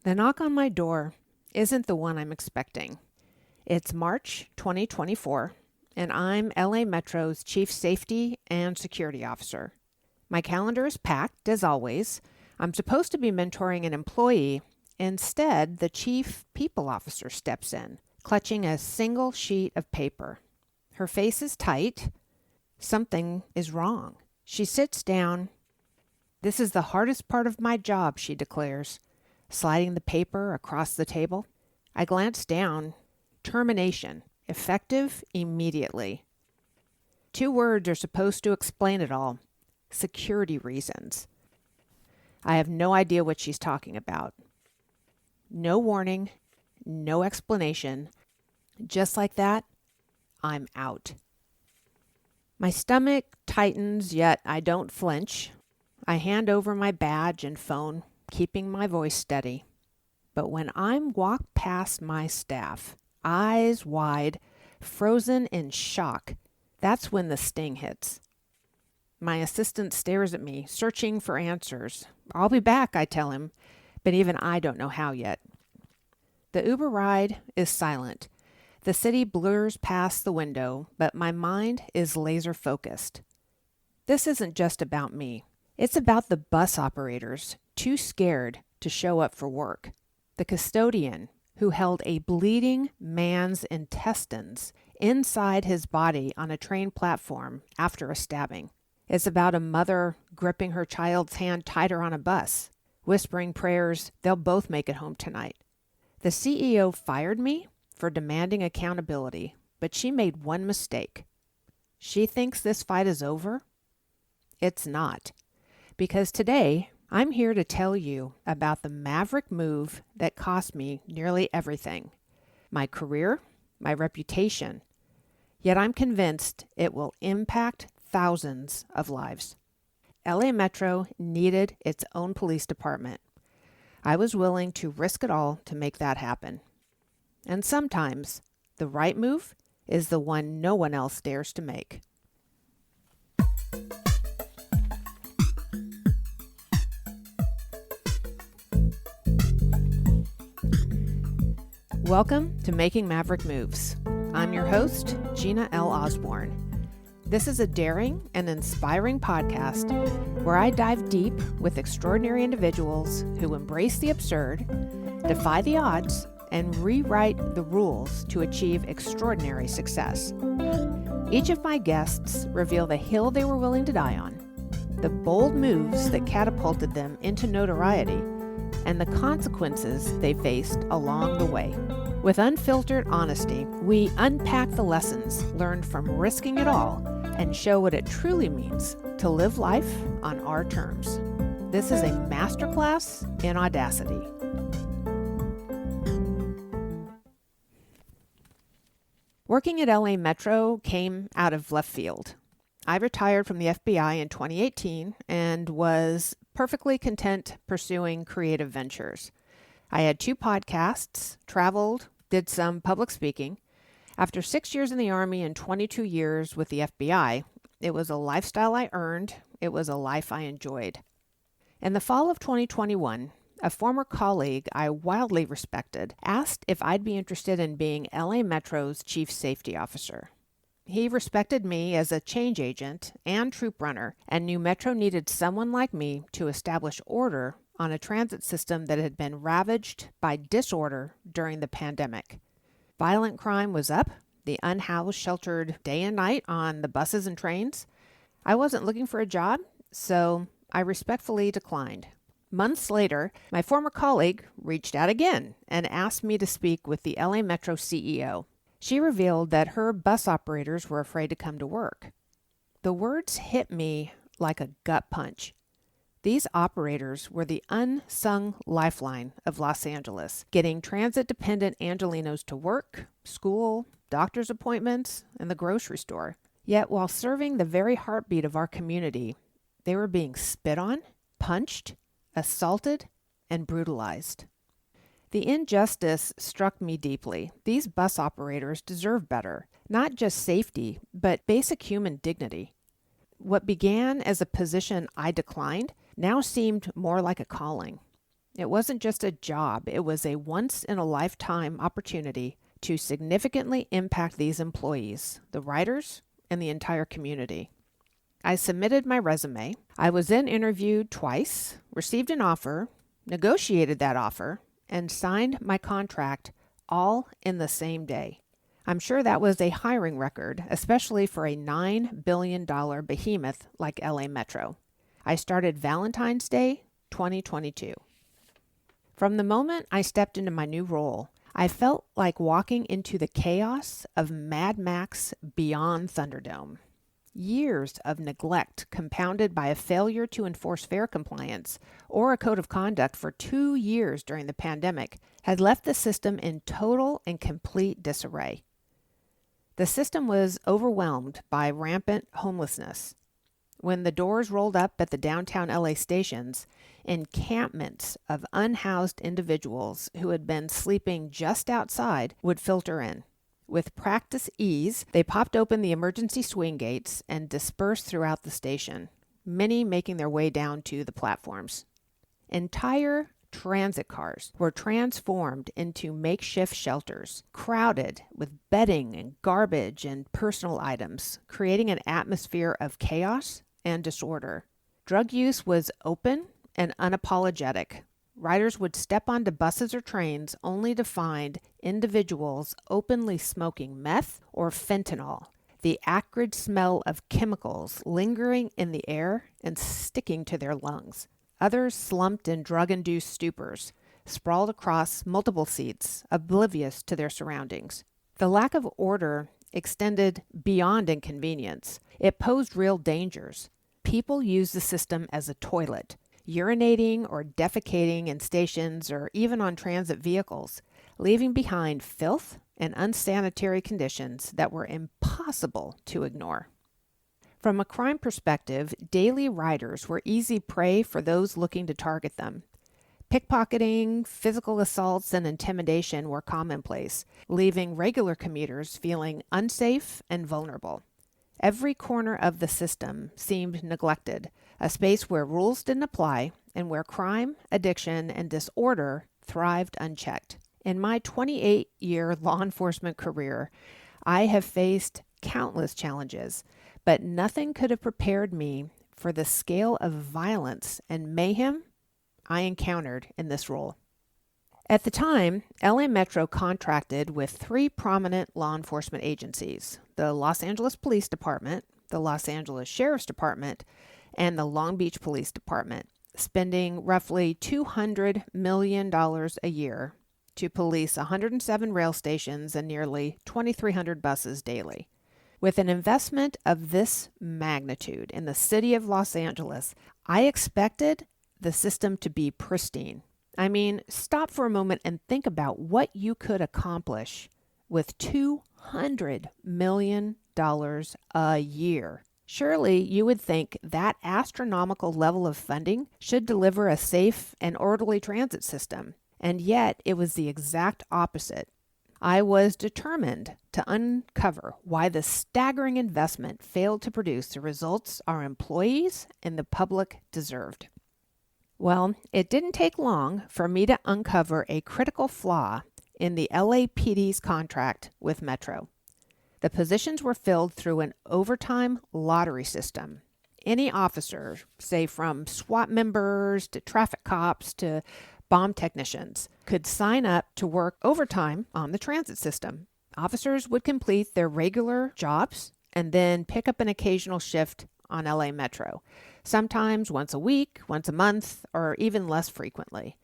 The knock on my door isn't the one I'm expecting. It's March 2024, and I'm LA Metro's Chief Safety and Security Officer. My calendar is packed, as always. I'm supposed to be mentoring an employee. Instead, the Chief People Officer steps in, clutching a single sheet of paper. Her face is tight. Something is wrong. She sits down. "This is the hardest part of my job," she declares, sliding the paper across the table. I glance down. Termination. Effective immediately. 2 words are supposed to explain it all. Security reasons. I have no idea what she's talking about. No warning, no explanation. Just like that, I'm out. My stomach tightens, yet I don't flinch. I hand over my badge and phone, keeping my voice steady. But when I'm walked past my staff, eyes wide, frozen in shock, that's when the sting hits. My assistant stares at me, searching for answers. "I'll be back," I tell him, but even I don't know how yet. The Uber ride is silent. The city blurs past the window, but my mind is laser focused. This isn't just about me. It's about the bus operators, too scared to show up for work. The custodian who held a bleeding man's intestines inside his body on a train platform after a stabbing. It's about a mother gripping her child's hand tighter on a bus, whispering prayers they'll both make it home tonight. The CEO fired me for demanding accountability, but she made one mistake. She thinks this fight is over? It's not. Because today, I'm here to tell you about the Maverick Move that cost me nearly everything. My career, my reputation. Yet I'm convinced it will impact thousands of lives. LA Metro needed its own police department. I was willing to risk it all to make that happen. And sometimes, the right move is the one no one else dares to make. Welcome to Making Maverick Moves. I'm your host, Gina L. Osborn. This is a daring and inspiring podcast where I dive deep with extraordinary individuals who embrace the absurd, defy the odds, and rewrite the rules to achieve extraordinary success. Each of my guests reveal the hill they were willing to die on, the bold moves that catapulted them into notoriety, and the consequences they faced along the way. With unfiltered honesty, we unpack the lessons learned from risking it all and show what it truly means to live life on our terms. This is a masterclass in audacity. Working at LA Metro came out of left field. I retired from the FBI in 2018 and was perfectly content pursuing creative ventures. I had 2 podcasts, traveled, did some public speaking. After 6 years in the Army and 22 years with the FBI, it was a lifestyle I earned. It was a life I enjoyed. In the fall of 2021, a former colleague I wildly respected asked if I'd be interested in being LA Metro's Chief Safety Officer. He respected me as a change agent and troop runner and knew Metro needed someone like me to establish order on a transit system that had been ravaged by disorder during the pandemic. Violent crime was up, the unhoused sheltered day and night on the buses and trains. I wasn't looking for a job, so I respectfully declined. Months later, my former colleague reached out again and asked me to speak with the LA Metro CEO. She revealed that her bus operators were afraid to come to work. The words hit me like a gut punch. These operators were the unsung lifeline of Los Angeles, getting transit-dependent Angelenos to work, school, doctor's appointments, and the grocery store. Yet while serving the very heartbeat of our community, they were being spit on, punched, assaulted, and brutalized. The injustice struck me deeply. These bus operators deserve better, not just safety, but basic human dignity. What began as a position I declined now seemed more like a calling. It wasn't just a job, it was a once-in-a-lifetime opportunity to significantly impact these employees, the riders, and the entire community. I submitted my resume. I was then interviewed twice, received an offer, negotiated that offer, and signed my contract all in the same day. I'm sure that was a hiring record, especially for a $9 billion behemoth like LA Metro. I started Valentine's Day, 2022. From the moment I stepped into my new role, I felt like walking into the chaos of Mad Max Beyond Thunderdome. Years of neglect compounded by a failure to enforce fare compliance or a code of conduct for 2 years during the pandemic had left the system in total and complete disarray. The system was overwhelmed by rampant homelessness. When the doors rolled up at the downtown LA stations, encampments of unhoused individuals who had been sleeping just outside would filter in. With practice ease, they popped open the emergency swing gates and dispersed throughout the station, many making their way down to the platforms. Entire transit cars were transformed into makeshift shelters, crowded with bedding and garbage and personal items, creating an atmosphere of chaos and disorder. Drug use was open and unapologetic. Riders would step onto buses or trains only to find individuals openly smoking meth or fentanyl, the acrid smell of chemicals lingering in the air and sticking to their lungs. Others slumped in drug-induced stupors, sprawled across multiple seats, oblivious to their surroundings. The lack of order extended beyond inconvenience. It posed real dangers. People used the system as a toilet, urinating or defecating in stations or even on transit vehicles, leaving behind filth and unsanitary conditions that were impossible to ignore. From a crime perspective, daily riders were easy prey for those looking to target them. Pickpocketing, physical assaults, and intimidation were commonplace, leaving regular commuters feeling unsafe and vulnerable. Every corner of the system seemed neglected, a space where rules didn't apply and where crime, addiction, and disorder thrived unchecked. In my 28-year law enforcement career, I have faced countless challenges, but nothing could have prepared me for the scale of violence and mayhem I encountered in this role. At the time, LA Metro contracted with 3 prominent law enforcement agencies: the Los Angeles Police Department, the Los Angeles Sheriff's Department, and the Long Beach Police Department, spending roughly $200 million a year to police 107 rail stations and nearly 2,300 buses daily. With an investment of this magnitude in the city of Los Angeles, I expected the system to be pristine. I mean, stop for a moment and think about what you could accomplish with $200 million a year. Surely you would think that astronomical level of funding should deliver a safe and orderly transit system. And yet it was the exact opposite. I was determined to uncover why the staggering investment failed to produce the results our employees and the public deserved. Well, it didn't take long for me to uncover a critical flaw in the LAPD's contract with Metro. The positions were filled through an overtime lottery system. Any officer, say from SWAT members to traffic cops to bomb technicians, could sign up to work overtime on the transit system. Officers would complete their regular jobs and then pick up an occasional shift on LA Metro, sometimes once a week, once a month, or even less frequently.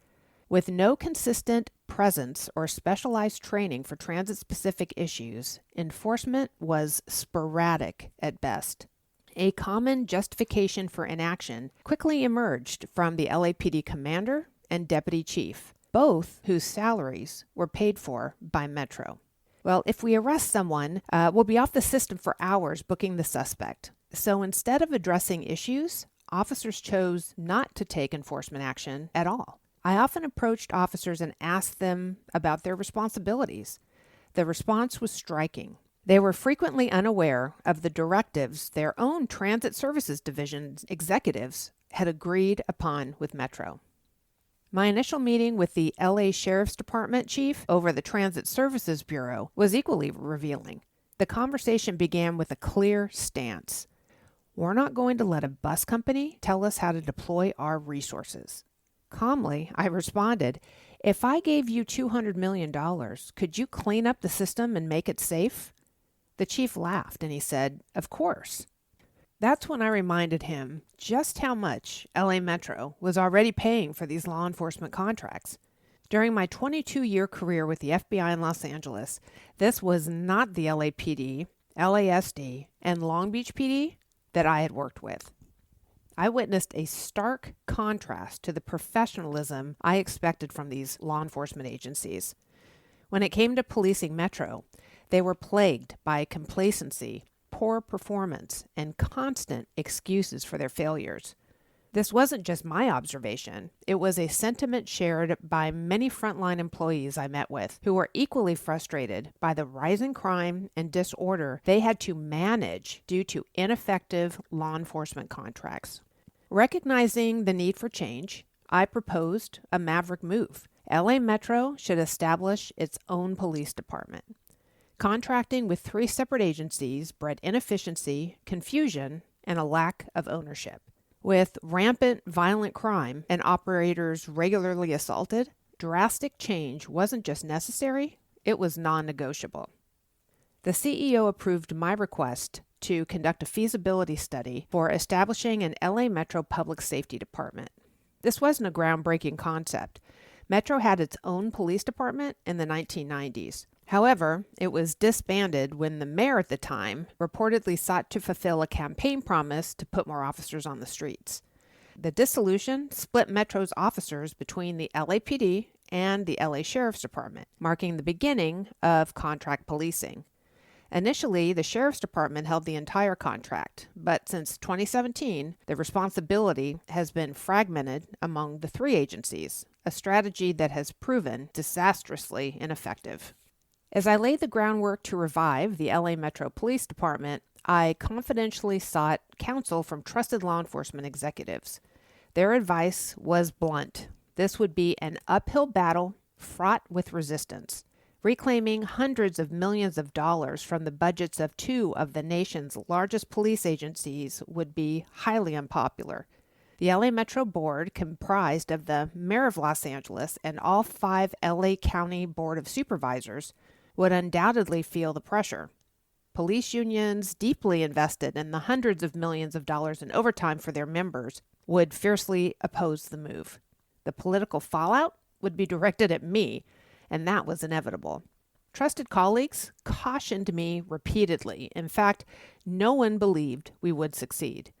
With no consistent presence or specialized training for transit-specific issues, enforcement was sporadic at best. A common justification for inaction quickly emerged from the LAPD commander and deputy chief, both whose salaries were paid for by Metro. Well, if we arrest someone, we'll be off the system for hours booking the suspect. So instead of addressing issues, officers chose not to take enforcement action at all. I often approached officers and asked them about their responsibilities. The response was striking. They were frequently unaware of the directives their own Transit Services Division executives had agreed upon with Metro. My initial meeting with the LA Sheriff's Department chief over the Transit Services Bureau was equally revealing. The conversation began with a clear stance. We're not going to let a bus company tell us how to deploy our resources. Calmly, I responded, if I gave you $200 million, could you clean up the system and make it safe? The chief laughed and he said, of course. That's when I reminded him just how much LA Metro was already paying for these law enforcement contracts. During my 22-year career with the FBI in Los Angeles, this was not the LAPD, LASD, and Long Beach PD that I had worked with. I witnessed a stark contrast to the professionalism I expected from these law enforcement agencies. When it came to policing Metro, they were plagued by complacency, poor performance, and constant excuses for their failures. This wasn't just my observation. It was a sentiment shared by many frontline employees I met with who were equally frustrated by the rising crime and disorder they had to manage due to ineffective law enforcement contracts. Recognizing the need for change, I proposed a Maverick Move. LA Metro should establish its own police department. Contracting with 3 separate agencies bred inefficiency, confusion, and a lack of ownership. With rampant violent crime and operators regularly assaulted, drastic change wasn't just necessary, it was non-negotiable. The CEO approved my request to conduct a feasibility study for establishing an LA Metro Public Safety Department. This wasn't a groundbreaking concept. Metro had its own police department in the 1990s. However, it was disbanded when the mayor at the time reportedly sought to fulfill a campaign promise to put more officers on the streets. The dissolution split Metro's officers between the LAPD and the LA Sheriff's Department, marking the beginning of contract policing. Initially, the Sheriff's Department held the entire contract, but since 2017, the responsibility has been fragmented among the 3 agencies, a strategy that has proven disastrously ineffective. As I laid the groundwork to revive the LA Metro Police Department, I confidentially sought counsel from trusted law enforcement executives. Their advice was blunt. This would be an uphill battle fraught with resistance. Reclaiming hundreds of millions of dollars from the budgets of 2 of the nation's largest police agencies would be highly unpopular. The LA Metro Board, comprised of the Mayor of Los Angeles and all 5 LA County Board of Supervisors, would undoubtedly feel the pressure. Police unions, deeply invested in the hundreds of millions of dollars in overtime for their members, would fiercely oppose the move. The political fallout would be directed at me, and that was inevitable. Trusted colleagues cautioned me repeatedly. In fact, no one believed we would succeed.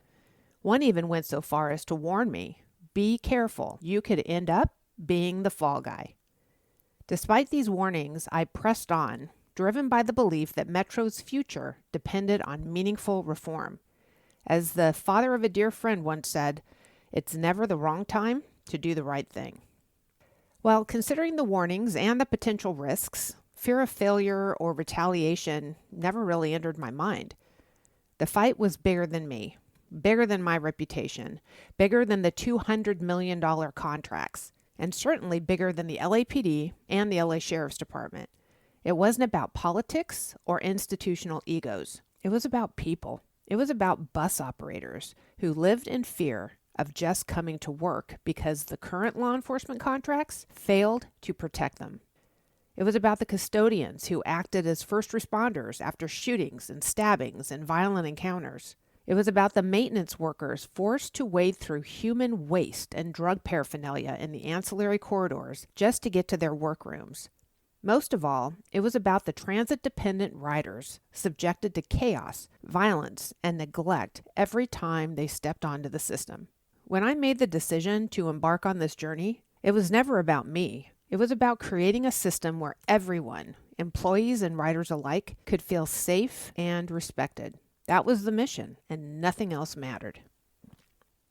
One even went so far as to warn me, be careful, you could end up being the fall guy. Despite these warnings, I pressed on, driven by the belief that Metro's future depended on meaningful reform. As the father of a dear friend once said, it's never the wrong time to do the right thing. Well, considering the warnings and the potential risks, fear of failure or retaliation never really entered my mind. The fight was bigger than me, bigger than my reputation, bigger than the $200 million contracts, and certainly bigger than the LAPD and the LA Sheriff's Department. It wasn't about politics or institutional egos. It was about people. It was about bus operators who lived in fear of just coming to work because the current law enforcement contracts failed to protect them. It was about the custodians who acted as first responders after shootings and stabbings and violent encounters. It was about the maintenance workers forced to wade through human waste and drug paraphernalia in the ancillary corridors just to get to their workrooms. Most of all, it was about the transit-dependent riders subjected to chaos, violence, and neglect every time they stepped onto the system. When I made the decision to embark on this journey, it was never about me. It was about creating a system where everyone, employees and riders alike, could feel safe and respected. That was the mission, and nothing else mattered.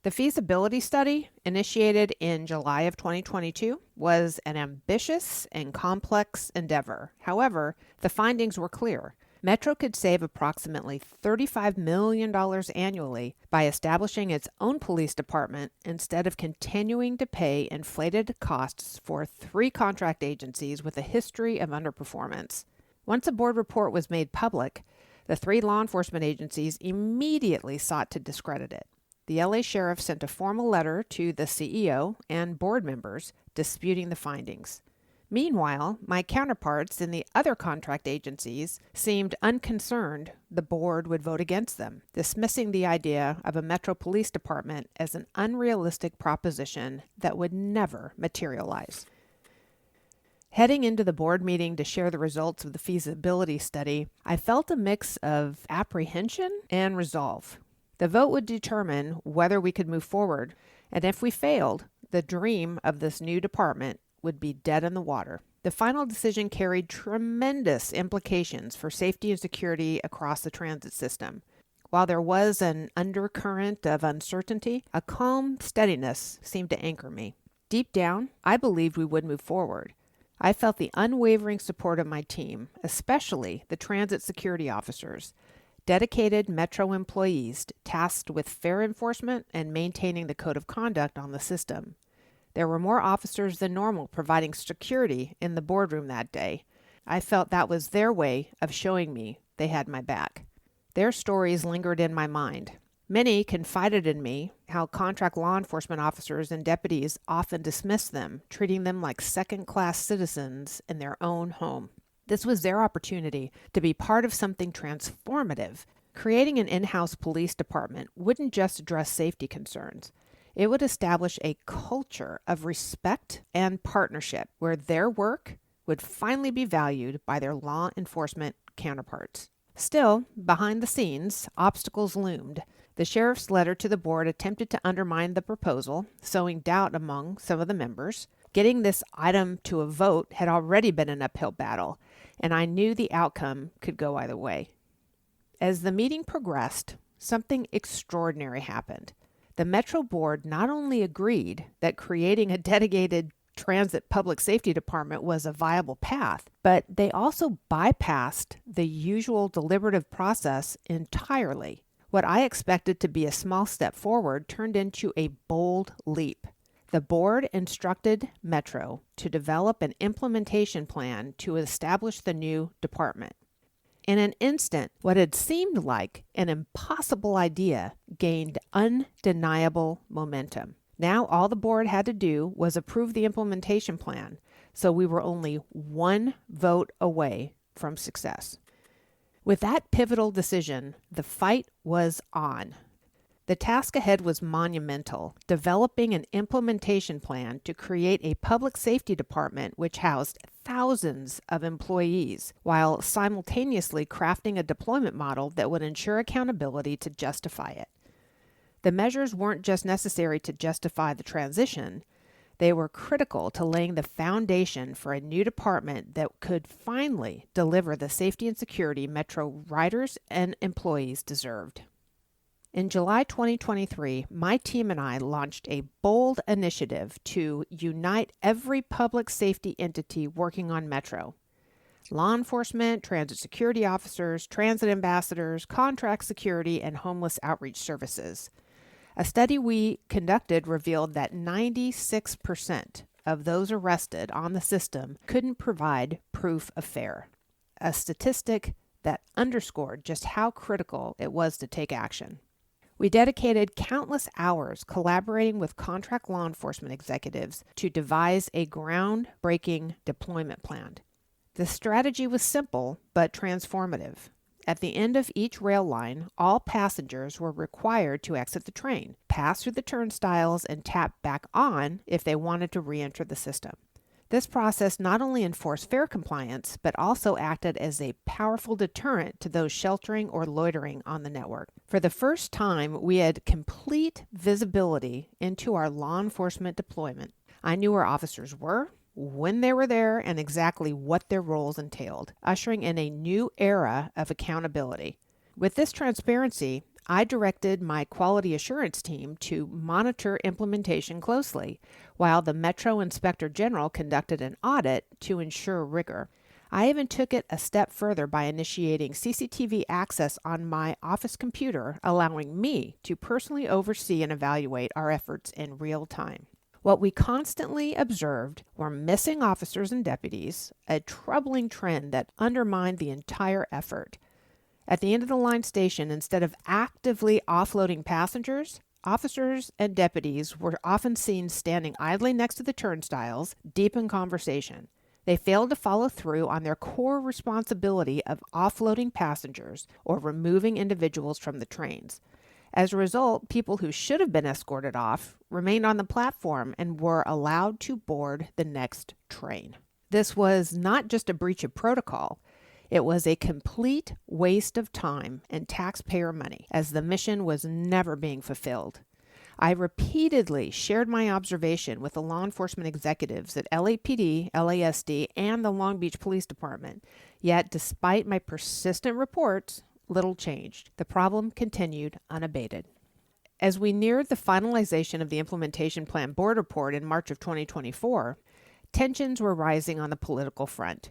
The feasibility study, initiated in July of 2022, was an ambitious and complex endeavor. However, the findings were clear. Metro could save approximately $35 million annually by establishing its own police department instead of continuing to pay inflated costs for 3 contract agencies with a history of underperformance. Once a board report was made public, the 3 law enforcement agencies immediately sought to discredit it. The LA Sheriff sent a formal letter to the CEO and board members disputing the findings. Meanwhile, my counterparts in the other contract agencies seemed unconcerned the board would vote against them, dismissing the idea of a Metro Police Department as an unrealistic proposition that would never materialize. Heading into the board meeting to share the results of the feasibility study, I felt a mix of apprehension and resolve. The vote would determine whether we could move forward, and if we failed, the dream of this new department would be dead in the water. The final decision carried tremendous implications for safety and security across the transit system. While there was an undercurrent of uncertainty, a calm steadiness seemed to anchor me. Deep down, I believed we would move forward. I felt the unwavering support of my team, especially the transit security officers, dedicated Metro employees tasked with fair enforcement and maintaining the code of conduct on the system. There were more officers than normal providing security in the boardroom that day. I felt that was their way of showing me they had my back. Their stories lingered in my mind. Many confided in me how contract law enforcement officers and deputies often dismissed them, treating them like second-class citizens in their own home. This was their opportunity to be part of something transformative. Creating an in-house police department wouldn't just address safety concerns. It would establish a culture of respect and partnership where their work would finally be valued by their law enforcement counterparts. Still, behind the scenes, obstacles loomed. The sheriff's letter to the board attempted to undermine the proposal, sowing doubt among some of the members. Getting this item to a vote had already been an uphill battle, and I knew the outcome could go either way. As the meeting progressed, something extraordinary happened. The Metro Board not only agreed that creating a dedicated transit public safety department was a viable path, but they also bypassed the usual deliberative process entirely. What I expected to be a small step forward turned into a bold leap. The board instructed Metro to develop an implementation plan to establish the new department. In an instant, what had seemed like an impossible idea gained undeniable momentum. Now all the board had to do was approve the implementation plan, so we were only one vote away from success. With that pivotal decision, the fight was on. The task ahead was monumental, developing an implementation plan to create a public safety department which housed thousands of employees, while simultaneously crafting a deployment model that would ensure accountability to justify it. The measures weren't just necessary to justify the transition, they were critical to laying the foundation for a new department that could finally deliver the safety and security Metro riders and employees deserved. In July 2023, my team and I launched a bold initiative to unite every public safety entity working on Metro. Law enforcement, transit security officers, transit ambassadors, contract security, and homeless outreach services. A study we conducted revealed that 96% of those arrested on the system couldn't provide proof of fare, a statistic that underscored just how critical it was to take action. We dedicated countless hours collaborating with contract law enforcement executives to devise a groundbreaking deployment plan. The strategy was simple but transformative. At the end of each rail line, all passengers were required to exit the train, pass through the turnstiles, and tap back on if they wanted to re-enter the system. This process not only enforced fare compliance, but also acted as a powerful deterrent to those sheltering or loitering on the network. For the first time, we had complete visibility into our law enforcement deployment. I knew where officers were, when they were there, and exactly what their roles entailed, ushering in a new era of accountability. With this transparency, I directed my quality assurance team to monitor implementation closely, while the Metro Inspector General conducted an audit to ensure rigor. I even took it a step further by initiating CCTV access on my office computer, allowing me to personally oversee and evaluate our efforts in real time. What we constantly observed were missing officers and deputies, a troubling trend that undermined the entire effort. At the end of the line station, instead of actively offloading passengers, officers and deputies were often seen standing idly next to the turnstiles, deep in conversation. They failed to follow through on their core responsibility of offloading passengers or removing individuals from the trains. As a result, people who should have been escorted off remained on the platform and were allowed to board the next train. This was not just a breach of protocol. It was a complete waste of time and taxpayer money, as the mission was never being fulfilled. I repeatedly shared my observation with the law enforcement executives at LAPD, LASD, and the Long Beach Police Department. Yet, despite my persistent reports, little changed. The problem continued unabated. As we neared the finalization of the implementation plan board report in March of 2024, tensions were rising on the political front.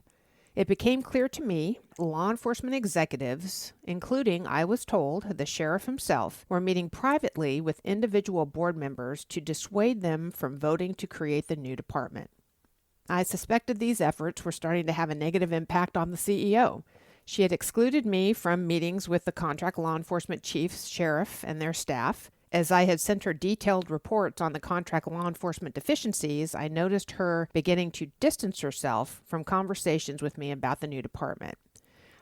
It became clear to me law enforcement executives, including, I was told, the sheriff himself, were meeting privately with individual board members to dissuade them from voting to create the new department. I suspected these efforts were starting to have a negative impact on the CEO. She had excluded me from meetings with the contract law enforcement chiefs, sheriff, and their staff. As I had sent her detailed reports on the contract law enforcement deficiencies, I noticed her beginning to distance herself from conversations with me about the new department.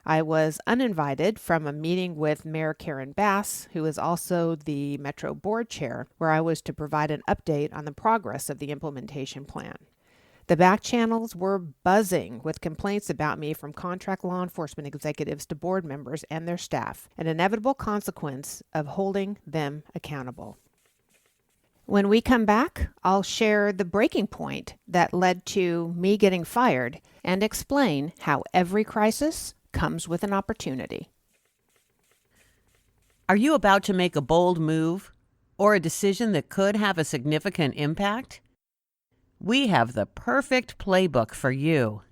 I was uninvited from a meeting with Mayor Karen Bass, who is also the Metro Board Chair, where I was to provide an update on the progress of the implementation plan. The back channels were buzzing with complaints about me from contract law enforcement executives to board members and their staff, an inevitable consequence of holding them accountable. When we come back, I'll share the breaking point that led to me getting fired and explain how every crisis comes with an opportunity. Are you about to make a bold move or a decision that could have a significant impact? We have the perfect playbook for you.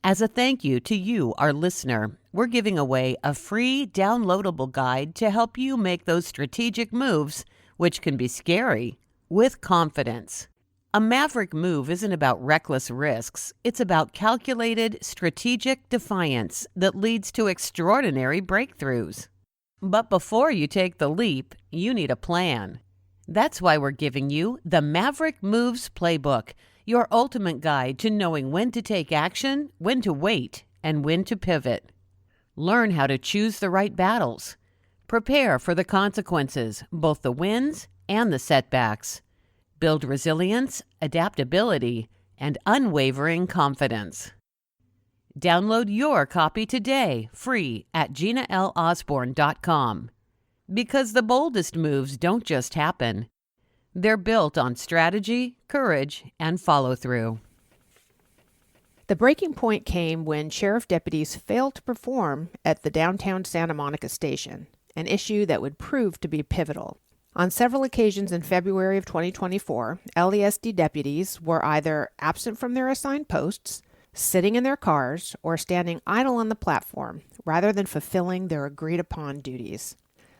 As a thank you to you, our listener, we're giving away a free downloadable guide to help you make those strategic moves, which can be scary, with confidence. A Maverick Move isn't about reckless risks. It's about calculated, strategic defiance that leads to extraordinary breakthroughs. But before you take the leap, you need a plan. That's why we're giving you the Maverick Moves Playbook, your ultimate guide to knowing when to take action, when to wait, and when to pivot. Learn how to choose the right battles. Prepare for the consequences, both the wins and the setbacks. Build resilience, adaptability, and unwavering confidence. Download your copy today, free at GinaLOsborn.com. Because the boldest moves don't just happen. They're built on strategy, courage, and follow-through. The breaking point came when sheriff deputies failed to perform at the downtown Santa Monica station, an issue that would prove to be pivotal. On several occasions in February of 2024, LASD deputies were either absent from their assigned posts, sitting in their cars, or standing idle on the platform, rather than fulfilling their agreed-upon duties.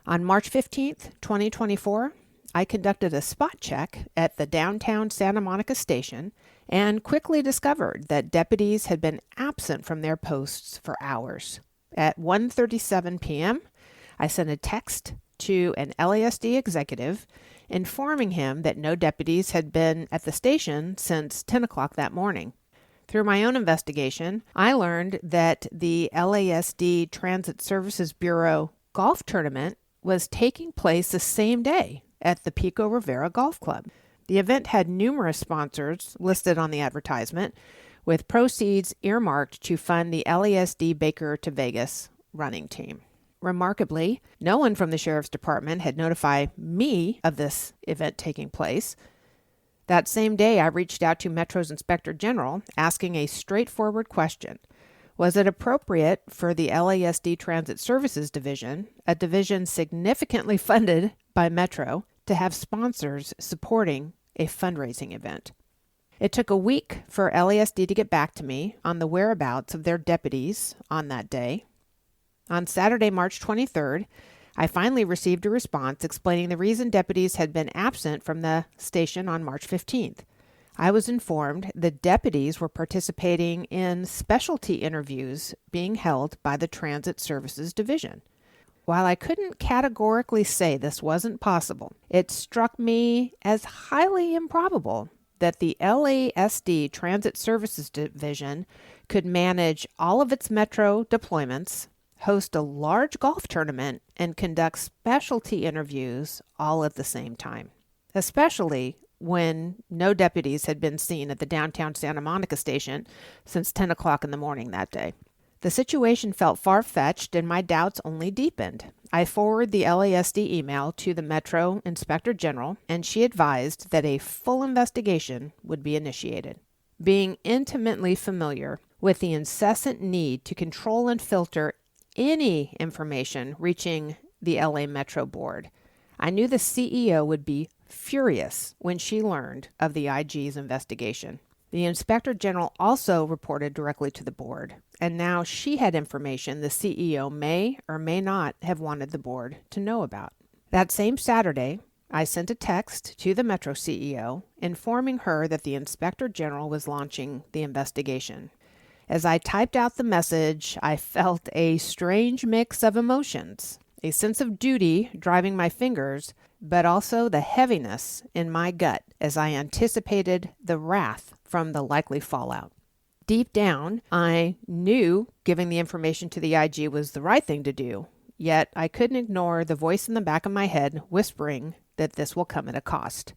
On March 15th, 2024, I conducted a spot check at the downtown Santa Monica station and quickly discovered that deputies had been absent from their posts for hours. At 1:37 p.m., I sent a text to an LASD executive informing him that no deputies had been at the station since 10 o'clock that morning. Through my own investigation, I learned that the LASD Transit Services Bureau golf tournament was taking place the same day at the Pico Rivera Golf Club. The event had numerous sponsors listed on the advertisement, with proceeds earmarked to fund the LASD Baker to Vegas running team. Remarkably, no one from the Sheriff's Department had notified me of this event taking place. That same day, I reached out to Metro's Inspector General asking a straightforward question. Was it appropriate for the LASD Transit Services Division, a division significantly funded by Metro, to have sponsors supporting a fundraising event? It took a week for LASD to get back to me on the whereabouts of their deputies on that day. On Saturday, March 23rd, I finally received a response explaining the reason deputies had been absent from the station on March 15th. I was informed the deputies were participating in specialty interviews being held by the Transit Services Division. While I couldn't categorically say this wasn't possible, it struck me as highly improbable that the LASD Transit Services Division could manage all of its metro deployments, host a large golf tournament, and conduct specialty interviews all at the same time, especially when no deputies had been seen at the downtown Santa Monica station since 10 o'clock in the morning that day. The situation felt far-fetched and my doubts only deepened. I forwarded the LASD email to the Metro Inspector General, and she advised that a full investigation would be initiated. Being intimately familiar with the incessant need to control and filter any information reaching the LA Metro Board, I knew the CEO would be furious when she learned of the IG's investigation. The Inspector General also reported directly to the board, and now she had information the CEO may or may not have wanted the board to know about. That same Saturday, I sent a text to the Metro CEO informing her that the Inspector General was launching the investigation. As I typed out the message, I felt a strange mix of emotions, a sense of duty driving my fingers, but also the heaviness in my gut as I anticipated the wrath from the likely fallout. Deep down, I knew giving the information to the IG was the right thing to do, yet I couldn't ignore the voice in the back of my head whispering that this will come at a cost.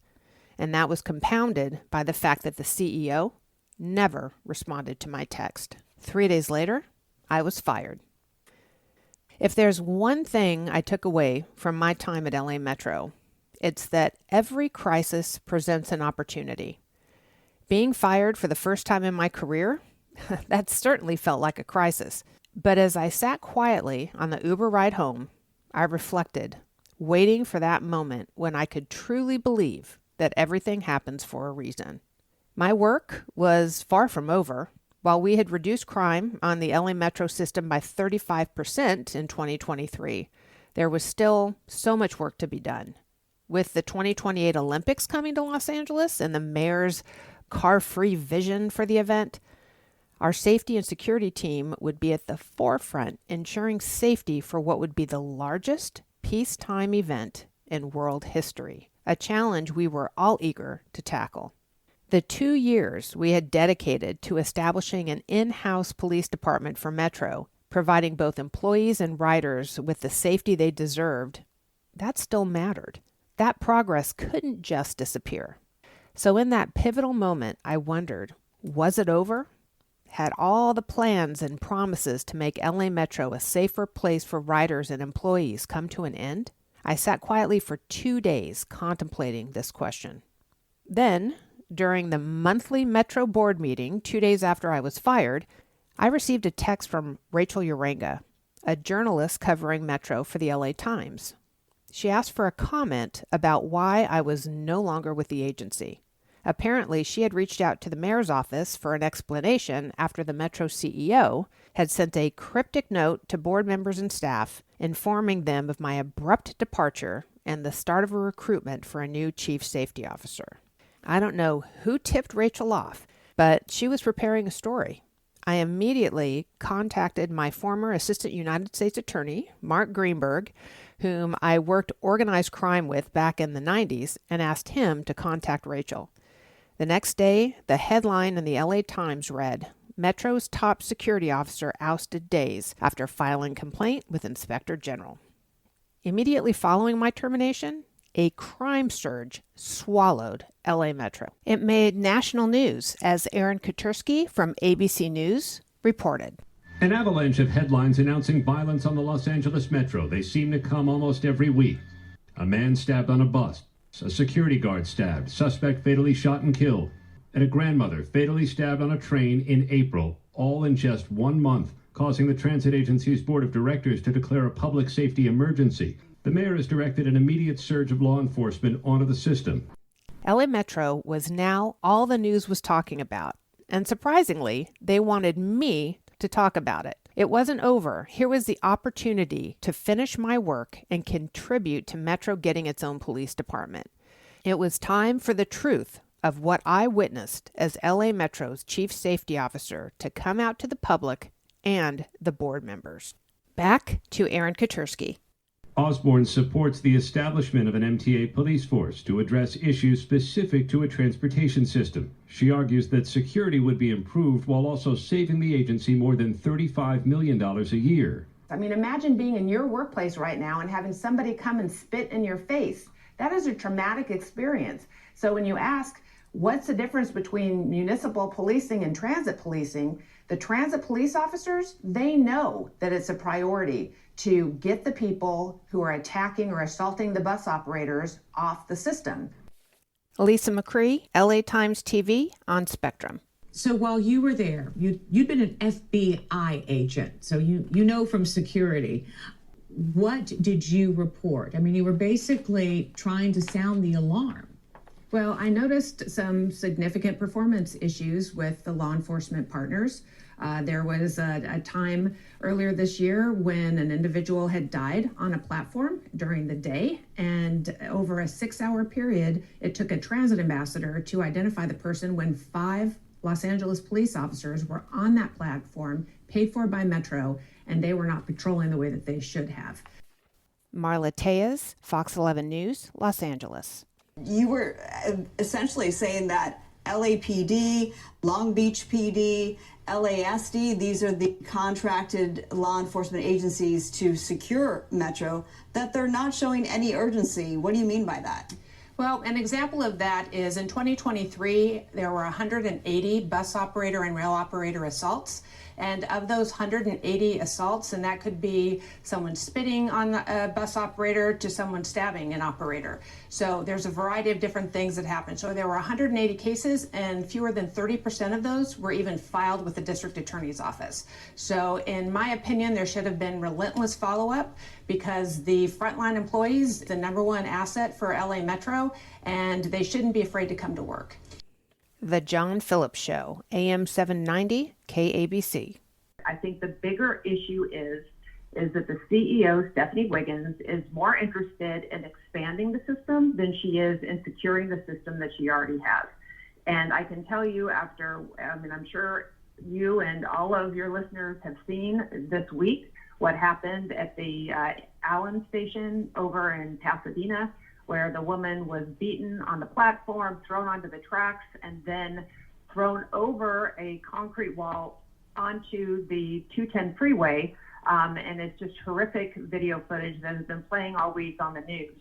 And that was compounded by the fact that the CEO never responded to my text. 3 days later, I was fired. If there's one thing I took away from my time at LA Metro, it's that every crisis presents an opportunity. Being fired for the first time in my career, that certainly felt like a crisis. But as I sat quietly on the Uber ride home, I reflected, waiting for that moment when I could truly believe that everything happens for a reason. My work was far from over. While we had reduced crime on the LA Metro system by 35% in 2023, there was still so much work to be done. With the 2028 Olympics coming to Los Angeles and the mayor's car-free vision for the event, our safety and security team would be at the forefront, ensuring safety for what would be the largest peacetime event in world history, a challenge we were all eager to tackle. The 2 years we had dedicated to establishing an in-house police department for Metro, providing both employees and riders with the safety they deserved, that still mattered. That progress couldn't just disappear. So in that pivotal moment, I wondered, was it over? Had all the plans and promises to make LA Metro a safer place for riders and employees come to an end? I sat quietly for 2 days contemplating this question. Then, during the monthly Metro board meeting 2 days after I was fired, I received a text from Rachel Uranga, a journalist covering Metro for the LA Times. She asked for a comment about why I was no longer with the agency. Apparently, she had reached out to the mayor's office for an explanation after the Metro CEO had sent a cryptic note to board members and staff informing them of my abrupt departure and the start of a recruitment for a new chief safety officer. I don't know who tipped Rachel off, but she was preparing a story. I immediately contacted my former Assistant United States Attorney, Mark Greenberg, whom I worked organized crime with back in the 90s, and asked him to contact Rachel. The next day, the headline in the LA Times read, "Metro's top security officer ousted days after filing complaint with Inspector General." Immediately following my termination, a crime surge swallowed LA Metro. It made national news, as Aaron Katursky from ABC News reported. An avalanche of headlines announcing violence on the Los Angeles Metro. They seem to come almost every week. A man stabbed on a bus, a security guard stabbed, suspect fatally shot and killed, and a grandmother fatally stabbed on a train in April, all in just 1 month, causing the transit agency's board of directors to declare a public safety emergency. The mayor has directed an immediate surge of law enforcement onto the system. LA Metro was now all the news was talking about, and surprisingly, they wanted me to talk about it. It wasn't over. Here was the opportunity to finish my work and contribute to Metro getting its own police department. It was time for the truth of what I witnessed as LA Metro's chief safety officer to come out to the public and the board members. Back to Aaron Katursky. Osborn supports the establishment of an MTA police force to address issues specific to a transportation system. She argues that security would be improved while also saving the agency more than $35 million a year. I mean, imagine being in your workplace right now and having somebody come and spit in your face. That is a traumatic experience. So when you ask, what's the difference between municipal policing and transit policing? The transit police officers, they know that it's a priority to get the people who are attacking or assaulting the bus operators off the system. Elisa McCree, LA Times TV on Spectrum. So while you were there, you'd been an FBI agent, so you know from security. What did you report? I mean, you were basically trying to sound the alarm. Well, I noticed some significant performance issues with the law enforcement partners. There was a time earlier this year when an individual had died on a platform during the day, and over a 6-hour period, it took a transit ambassador to identify the person when 5 Los Angeles police officers were on that platform, paid for by Metro, and they were not patrolling the way that they should have. Marla Tejas, Fox 11 News, Los Angeles. You were essentially saying that LAPD, Long Beach PD, LASD, these are the contracted law enforcement agencies to secure Metro, that they're not showing any urgency. What do you mean by that? Well, an example of that is in 2023, there were 180 bus operator and rail operator assaults. And of those 180 assaults, and that could be someone spitting on a bus operator to someone stabbing an operator. So there's a variety of different things that happen. So there were 180 cases, and fewer than 30% of those were even filed with the district attorney's office. So in my opinion, there should have been relentless follow-up, because the frontline employees, the number one asset for LA Metro, and they shouldn't be afraid to come to work. The John Phillips Show, AM 790, KABC. I think the bigger issue is that the CEO, Stephanie Wiggins, is more interested in expanding the system than she is in securing the system that she already has. And I can tell you I'm sure you and all of your listeners have seen this week what happened at the Allen station over in Pasadena, where the woman was beaten on the platform, thrown onto the tracks, and then thrown over a concrete wall onto the 210 freeway. And it's just horrific video footage that has been playing all week on the news.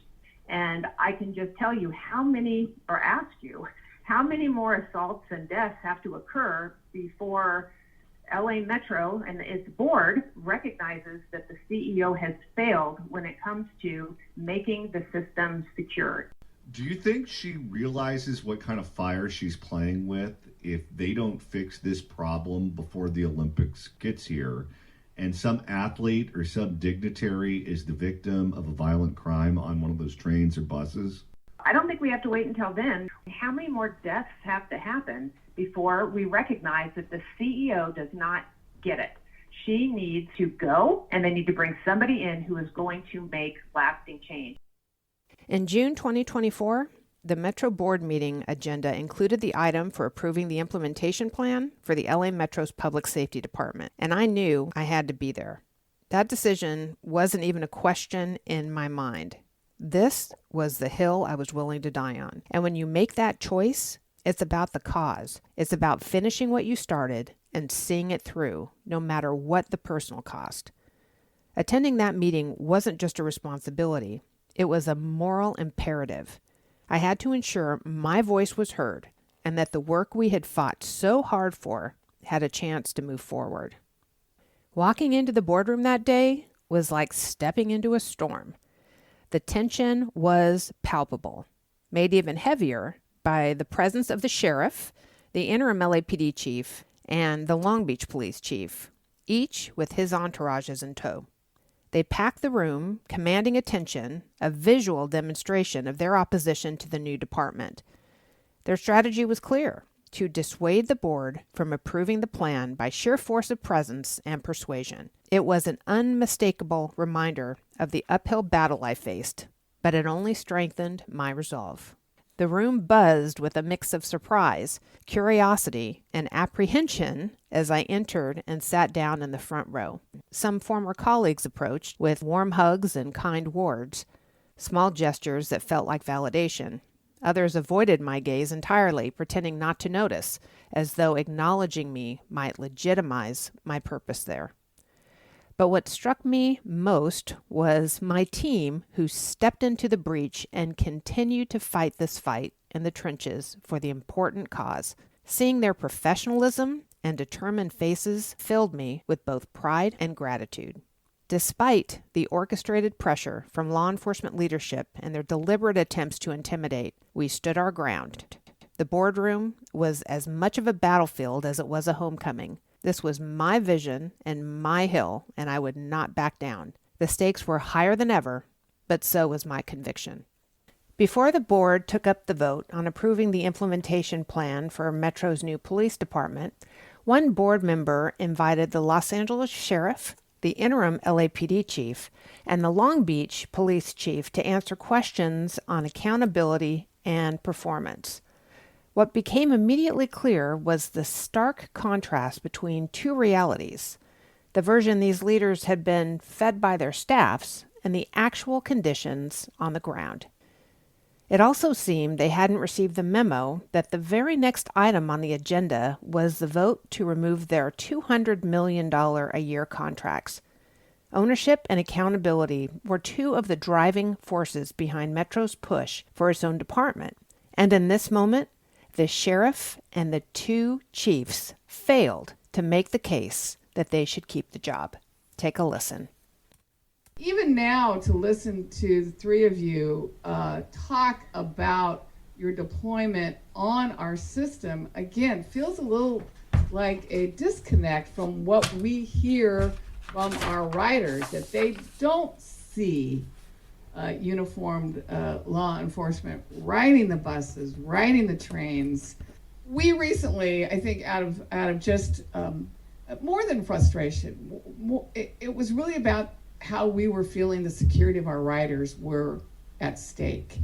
And I can just tell you ask you, how many more assaults and deaths have to occur before LA Metro and its board recognizes that the CEO has failed when it comes to making the system secure. Do you think she realizes what kind of fire she's playing with if they don't fix this problem before the Olympics gets here, and some athlete or some dignitary is the victim of a violent crime on one of those trains or buses? I don't think we have to wait until then. How many more deaths have to happen before we recognize that the CEO does not get it? She needs to go, and they need to bring somebody in who is going to make lasting change. In June 2024, the Metro Board meeting agenda included the item for approving the implementation plan for the LA Metro's Public Safety Department, and I knew I had to be there. That decision wasn't even a question in my mind. This was the hill I was willing to die on. And when you make that choice, it's about the cause. It's about finishing what you started and seeing it through, no matter what the personal cost. Attending that meeting wasn't just a responsibility. It was a moral imperative. I had to ensure my voice was heard and that the work we had fought so hard for had a chance to move forward. Walking into the boardroom that day was like stepping into a storm. The tension was palpable, made even heavier by the presence of the sheriff, the interim LAPD chief, and the Long Beach police chief, each with his entourages in tow. They packed the room, commanding attention, a visual demonstration of their opposition to the new department. Their strategy was clear: to dissuade the board from approving the plan by sheer force of presence and persuasion. It was an unmistakable reminder of the uphill battle I faced, but it only strengthened my resolve. The room buzzed with a mix of surprise, curiosity, and apprehension as I entered and sat down in the front row. Some former colleagues approached with warm hugs and kind words, small gestures that felt like validation. Others avoided my gaze entirely, pretending not to notice, as though acknowledging me might legitimize my purpose there. But what struck me most was my team, who stepped into the breach and continued to fight this fight in the trenches for the important cause. Seeing their professionalism and determined faces filled me with both pride and gratitude. Despite the orchestrated pressure from law enforcement leadership and their deliberate attempts to intimidate, we stood our ground. The boardroom was as much of a battlefield as it was a homecoming. This was my vision and my hill, and I would not back down. The stakes were higher than ever, but so was my conviction. Before the board took up the vote on approving the implementation plan for Metro's new police department, one board member invited the Los Angeles sheriff, the interim LAPD chief, and the Long Beach police chief to answer questions on accountability and performance. What became immediately clear was the stark contrast between two realities: the version these leaders had been fed by their staffs and the actual conditions on the ground. It also seemed they hadn't received the memo that the very next item on the agenda was the vote to remove their $200 million a year contracts. Ownership and accountability were two of the driving forces behind Metro's push for its own department. And in this moment, the sheriff and the two chiefs failed to make the case that they should keep the job. Take a listen. Even now, to listen to the three of you talk about your deployment on our system, again, feels a little like a disconnect from what we hear from our riders, that they don't see uniformed law enforcement riding the buses, riding the trains. We recently, I think out of just more than frustration, it was really about how we were feeling the security of our riders were at stake.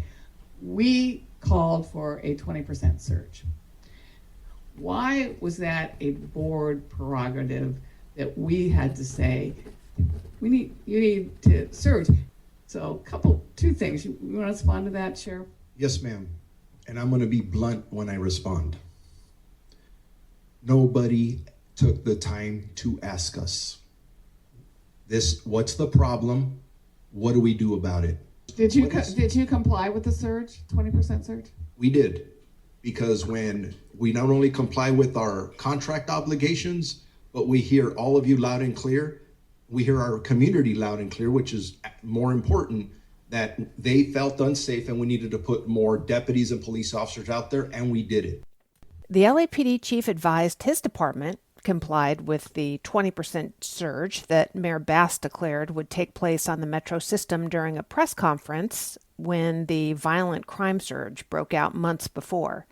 We called for a 20% surge. Why was that a board prerogative that we had to say, you need to surge? So two things. You want to respond to that, Sheriff? Yes, ma'am. And I'm going to be blunt when I respond. Nobody took the time to ask us what's the problem? What do we do about it? Did you comply with the surge, 20% surge? We did, because when we not only comply with our contract obligations, but we hear all of you loud and clear. We hear our community loud and clear, which is more important, that they felt unsafe and we needed to put more deputies and police officers out there, and we did it. The LAPD chief advised his department complied with the 20% surge that Mayor Bass declared would take place on the Metro system during a press conference when the violent crime surge broke out months before.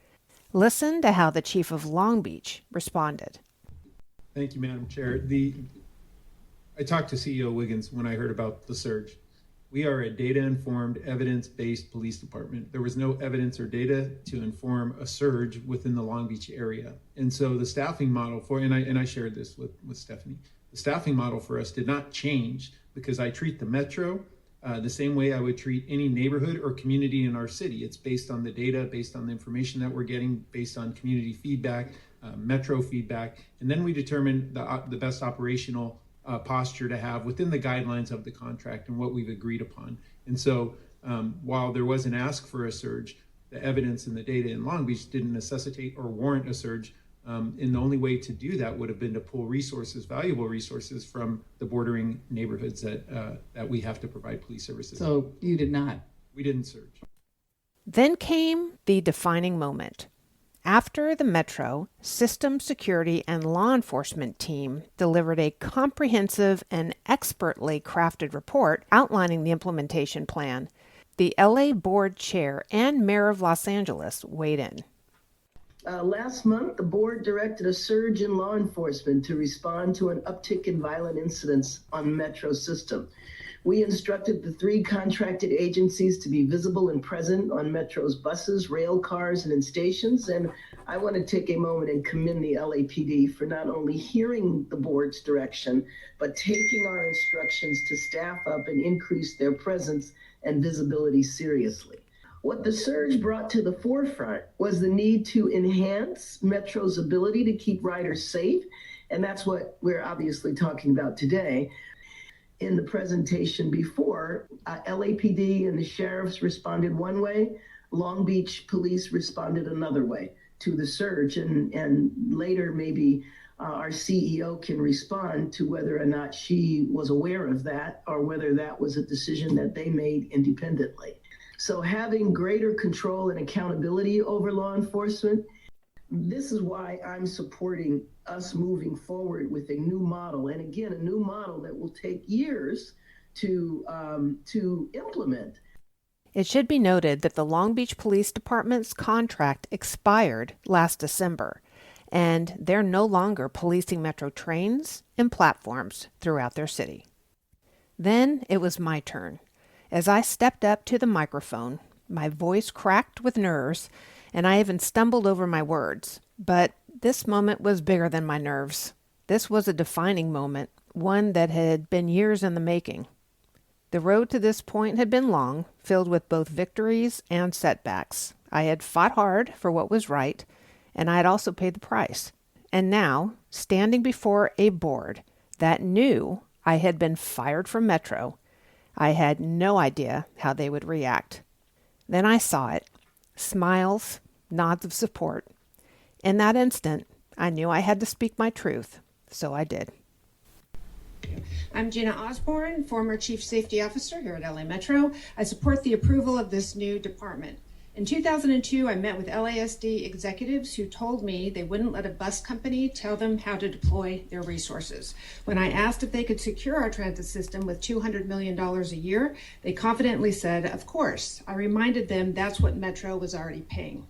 Listen to how the chief of Long Beach responded. Thank you, Madam Chair. I talked to CEO Wiggins when I heard about the surge. We are a data-informed, evidence-based police department. There was no evidence or data to inform a surge within the Long Beach area. And so the staffing model and I shared this with Stephanie, the staffing model for us did not change because I treat the Metro the same way I would treat any neighborhood or community in our city. It's based on the data, based on the information that we're getting, based on community feedback, Metro feedback, and then we determine the best operational posture to have within the guidelines of the contract and what we've agreed upon. And so while there was an ask for a surge, the evidence and the data in Long Beach didn't necessitate or warrant a surge. And the only way to do that would have been to pull resources, valuable resources, from the bordering neighborhoods that we have to provide police services. So you did not? We didn't surge. Then came the defining moment. After the Metro, system security and law enforcement team delivered a comprehensive and expertly crafted report outlining the implementation plan, the LA Board Chair and Mayor of Los Angeles weighed in. Last month, the board directed a surge in law enforcement to respond to an uptick in violent incidents on Metro system. We instructed the 3 contracted agencies to be visible and present on Metro's buses, rail cars, and in stations. And I want to take a moment and commend the LAPD for not only hearing the board's direction, but taking our instructions to staff up and increase their presence and visibility seriously. What the surge brought to the forefront was the need to enhance Metro's ability to keep riders safe, and that's what we're obviously talking about today. In the presentation before, LAPD and the sheriffs responded one way, Long Beach police responded another way to the surge, and later maybe our CEO can respond to whether or not she was aware of that or whether that was a decision that they made independently. So having greater control and accountability over law enforcement, this is why I'm supporting us moving forward with a new model. And again, a new model that will take years to implement. It should be noted that the Long Beach Police Department's contract expired last December, and they're no longer policing Metro trains and platforms throughout their city. Then it was my turn. As I stepped up to the microphone, my voice cracked with nerves, and I even stumbled over my words. But this moment was bigger than my nerves. This was a defining moment, one that had been years in the making. The road to this point had been long, filled with both victories and setbacks. I had fought hard for what was right, and I had also paid the price. And now, standing before a board that knew I had been fired from Metro, I had no idea how they would react. Then I saw it. Smiles, nods of support. In that instant, I knew I had to speak my truth, so I did. I'm Gina Osborn, former Chief Safety Officer here at LA Metro. I support the approval of this new department. In 2002, I met with LASD executives who told me they wouldn't let a bus company tell them how to deploy their resources. When I asked if they could secure our transit system with $200 million a year, they confidently said, of course. I reminded them that's what Metro was already paying.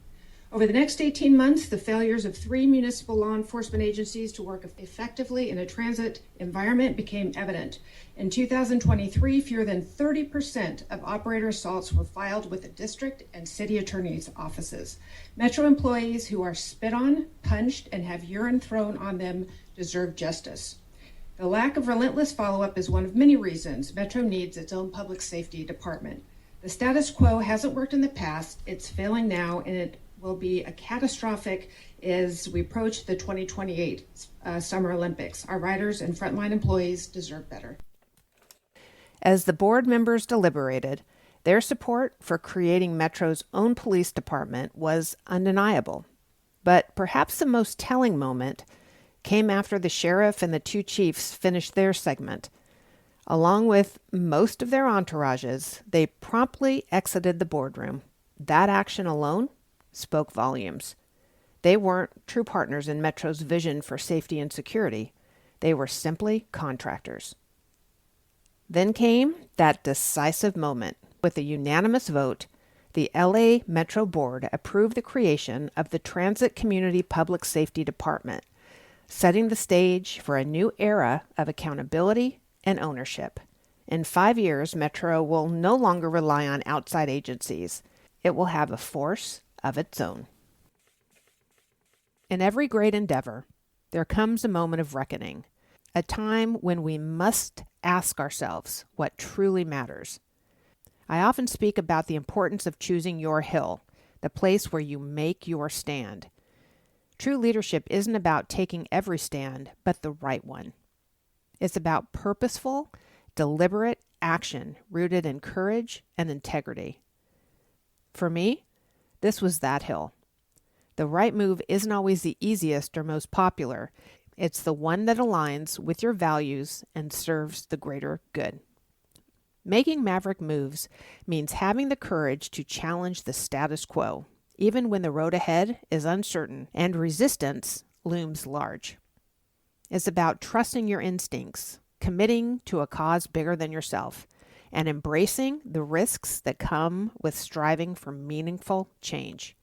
Over the next 18 months, the failures of 3 municipal law enforcement agencies to work effectively in a transit environment became evident. In 2023, fewer than 30% of operator assaults were filed with the district and city attorney's offices. Metro employees who are spit on, punched, and have urine thrown on them deserve justice. The lack of relentless follow-up is one of many reasons Metro needs its own public safety department. The status quo hasn't worked in the past, it's failing now, and it will be a catastrophic as we approach the 2028 Summer Olympics. Our riders and frontline employees deserve better. As the board members deliberated, their support for creating Metro's own police department was undeniable. But perhaps the most telling moment came after the sheriff and the 2 chiefs finished their segment. Along with most of their entourages, they promptly exited the boardroom. That action alone spoke volumes. They weren't true partners in Metro's vision for safety and security. They were simply contractors. Then came that decisive moment. With a unanimous vote, the LA Metro Board approved the creation of the Transit Community Public Safety Department, setting the stage for a new era of accountability and ownership. In 5 years, Metro will no longer rely on outside agencies. It will have a force of its own. In every great endeavor, there comes a moment of reckoning, a time when we must ask ourselves what truly matters. I often speak about the importance of choosing your hill, the place where you make your stand. True leadership isn't about taking every stand, but the right one. It's about purposeful, deliberate action rooted in courage and integrity. For me, this was that hill. The right move isn't always the easiest or most popular. It's the one that aligns with your values and serves the greater good. Making Maverick Moves means having the courage to challenge the status quo, even when the road ahead is uncertain and resistance looms large. It's about trusting your instincts, committing to a cause bigger than yourself, and embracing the risks that come with striving for meaningful change.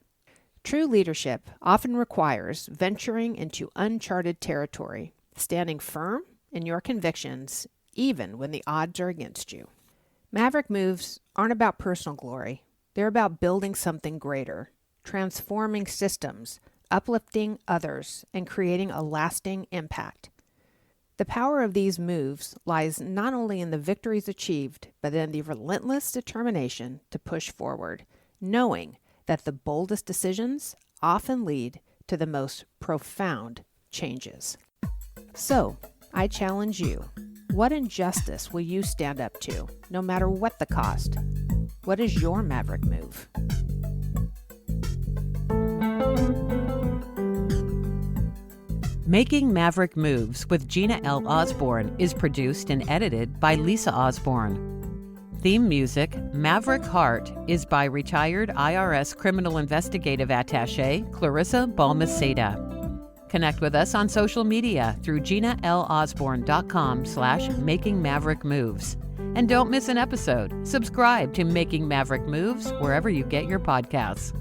True leadership often requires venturing into uncharted territory, standing firm in your convictions, even when the odds are against you. Maverick moves aren't about personal glory. They're about building something greater, transforming systems, uplifting others, and creating a lasting impact. The power of these moves lies not only in the victories achieved, but in the relentless determination to push forward, knowing that the boldest decisions often lead to the most profound changes. So, I challenge you. What injustice will you stand up to, no matter what the cost? What is your Maverick move? Making Maverick Moves with Gina L. Osborn is produced and edited by Lisa Osborn. Theme music, Maverick Heart, is by retired IRS criminal investigative attaché Clarissa Balmaceda. Connect with us on social media through GinaLOsborn.com/Making Maverick Moves. And don't miss an episode. Subscribe to Making Maverick Moves wherever you get your podcasts.